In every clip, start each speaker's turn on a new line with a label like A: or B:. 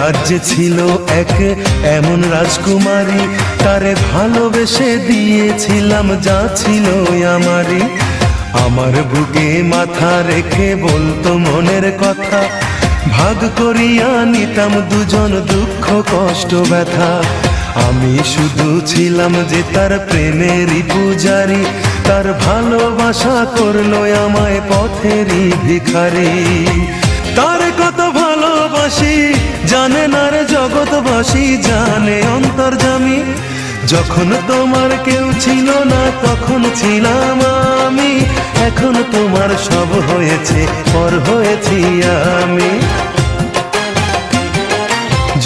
A: রাজ্যে ছিল এক এমন রাজকুমারী, তারে ভালোবেসে দিয়েছিলাম যা ছিল আমারই। আমার বুকে মাথা রেখে বলতো মনের কথা, ভাগ করিয়া নিতাম দুজন দুঃখ কষ্ট ব্যথা। আমি শুধু ছিলাম যে তার প্রেমেরই পূজারি, তার ভালোবাসা করলো আমায় পথেরই ভিখারি। তার কত ভালোবাসি জানে না রে জগৎবাসী, জানে অন্তর্যামী। যখন তোমার কেউ ছিল না তখন ছিলাম আমি, এখন তোমার সব হয়েছে পর হয়েছি আমি।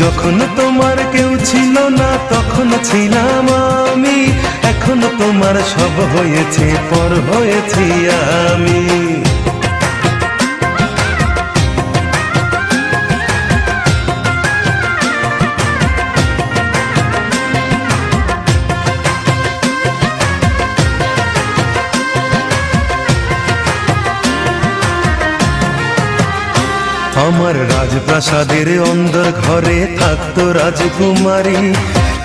A: যখন তোমার কেউ ছিল না তখন ছিলাম আমি, এখন তোমার সব হয়েছে পর হয়েছি আমি। আমার রাজপ্রাসাদের অন্দর ঘরে থাকতো রাজকুমারী,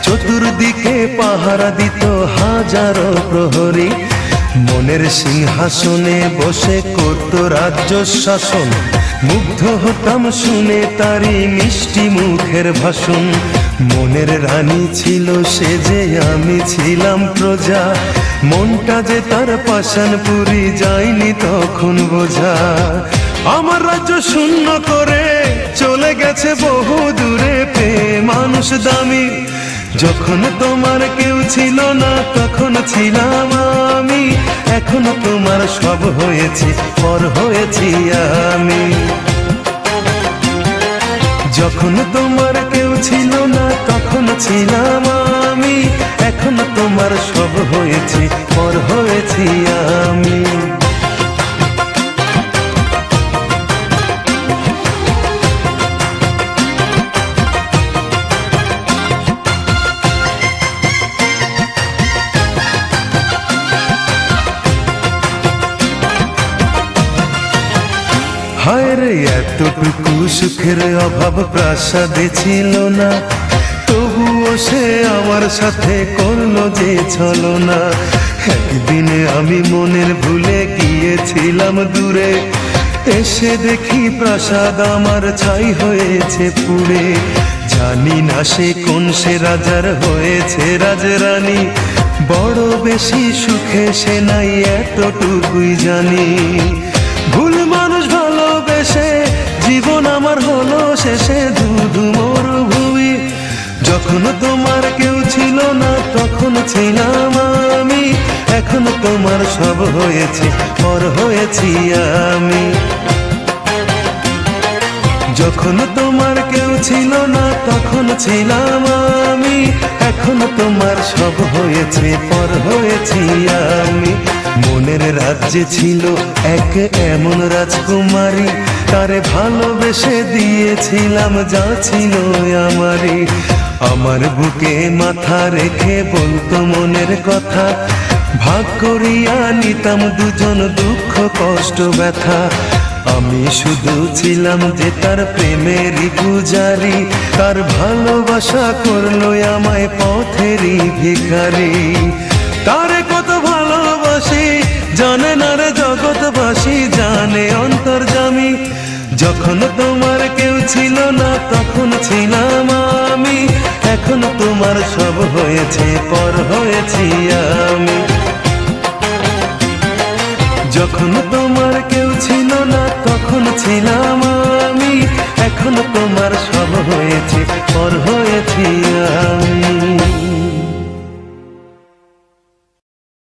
A: চতুর্দিকে পাহারা দিত হাজারো প্রহরী। মনের সিংহাসনে বসে করতো রাজ্য শাসন, মুগ্ধ হতাম শুনে তারই মিষ্টি মুখের ভাষণ। মনের রানী ছিল সে যে আমি ছিলাম প্রজা, মনটা যে তার পাষাণপুরী যায়নি তখন বোঝা। আমার রাজ্য শূন্য করে চলে গেছে বহু দূরে, পেয়ে মানুষ দামি। যখন তোমার কেউ ছিল না তখন ছিলাম আমি, এখন তোমার সব হয়েছে পর হয়েছি আমি। যখন তোমার কেউ ছিল না তখন ছিলাম আমি, এখন তোমার সব হয়েছে পর হয়েছি আমি। হায় রে এতটুকু সুখের অভাব প্রাসাদে ছিল না, তবুও সে আমার সাথে করলো যে ছলনা। একদিনে আমি মনের ভুলে গিয়েছিলাম দূরে, এসে দেখি প্রাসাদ আমার ছাই হয়েছে পুড়ে। জানি না সে কোন সে রাজার হয়েছে রাজরানী, বড় বেশি সুখে সে নাই এতটুকুই জানি। ভুল মানুষ ভালোবেসে জীবন আমার হলো শেষে ধুধু মরুভূমি। যখন তোমার কেউ ছিল না তখন ছিলাম আমি, এখন তোমার সব হয়েছে পর হয়েছি আমি। যখন তোমার কেউ ছিল না তখন ছিলাম আমি, এখন তোমার সব হয়েছে পর হয়েছি আমি। মনের রাজ্যে ছিল এক এমন রাজকুমারী, তারে ভালোবেসে দিয়েছিলাম যা ছিল আমারই। আমার বুকে মাথা রেখে বলতো মনের কথা, ভাগ করিয়া নিতাম দুজন দুঃখ কষ্ট ব্যথা। আমি শুধু ছিলাম যে তার প্রেমেরই পূজারি, তার ভালোবাসা করলো আমায় পথেরই ভিখারি। তারে কত ভালোবাসি জানে না রে জগৎবাসী, জানে অন্তর্যামী। যখন তোমার কেউ ছিল না তখন ছিলাম আমি, এখন তোমার সব হয়েছে পর হয়েছি আমি। যখন তোমার কেউ ছিল না তখন ছিলাম